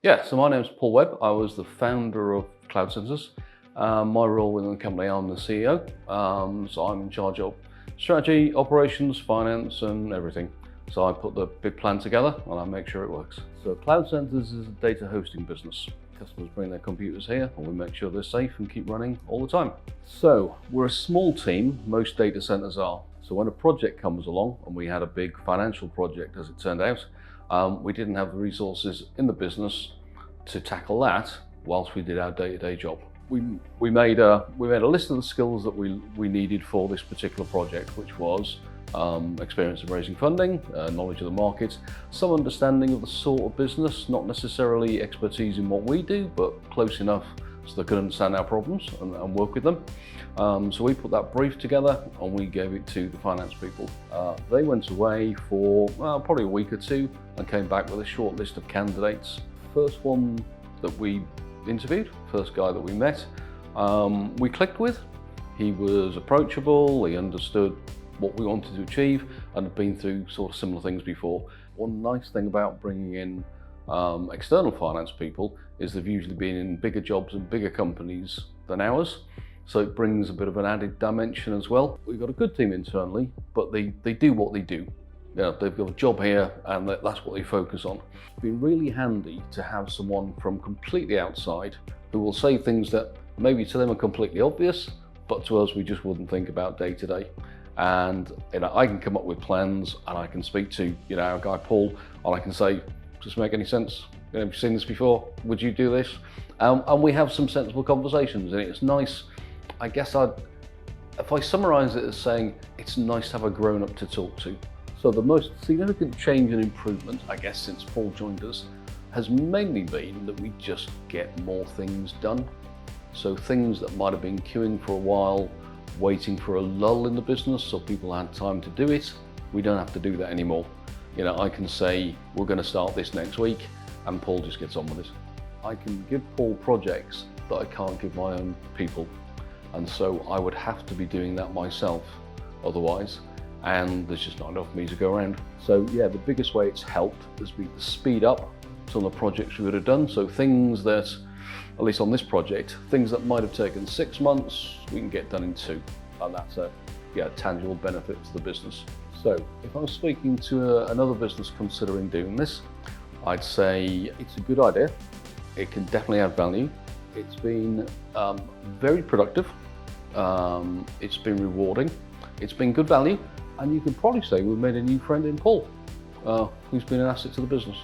Yeah, so my name's Paul Webb. I was the founder of Cloud Sensors. My role within the company, I'm the CEO. So I'm in charge of strategy, operations, finance, and everything. So I put the big plan together and I make sure it works. So Cloud Sensors is a data hosting business. Customers bring their computers here and we make sure they're safe and keep running all the time. So we're a small team, most data centers are. So when a project comes along, and we had a big financial project as it turned out, we didn't have the resources in the business to tackle that whilst we did our day-to-day job. We made a list of the skills that we needed for this particular project, which was experience in raising funding, knowledge of the market, some understanding of the sort of business, not necessarily expertise in what we do, but close enough so they could understand our problems and work with them. So we put that brief together and we gave it to the finance people. They went away for probably a week or two and came back with a short list of candidates. First one that we interviewed, first guy that we met, we clicked with. He was approachable, he understood what we wanted to achieve and had been through sort of similar things before. One nice thing about bringing in external finance people is they've usually been in bigger jobs and bigger companies than ours. So it brings a bit of an added dimension as well. We've got a good team internally, but they do what they do. You know, they've got a job here and that's what they focus on. It's been really handy to have someone from completely outside who will say things that maybe to them are completely obvious, but to us we just wouldn't think about day to day. And I can come up with plans and I can speak to our guy Paul and I can say, does this make any sense? Have you seen this before? Would you do this? And we have some sensible conversations and it's nice. I guess if I summarise it as saying it's nice to have a grown-up to talk to. So the most significant change and improvement, I guess, since Paul joined us has mainly been that we just get more things done. So things that might have been queuing for a while, waiting for a lull in the business so people had time to do it, we don't have to do that anymore. I can say we're going to start this next week and Paul just gets on with it. I can give Paul projects that I can't give my own people, and so I would have to be doing that myself otherwise, and there's just not enough for me to go around. So yeah, the biggest way it's helped has been to speed up some of the projects we would have done. So things that, at least on this project, things that might have taken 6 months, we can get done in 2. And that's a tangible benefit to the business. So if I was speaking to another business considering doing this, I'd say it's a good idea. It can definitely add value. It's been very productive. It's been rewarding. It's been good value. And you could probably say we've made a new friend in Paul, who's been an asset to the business.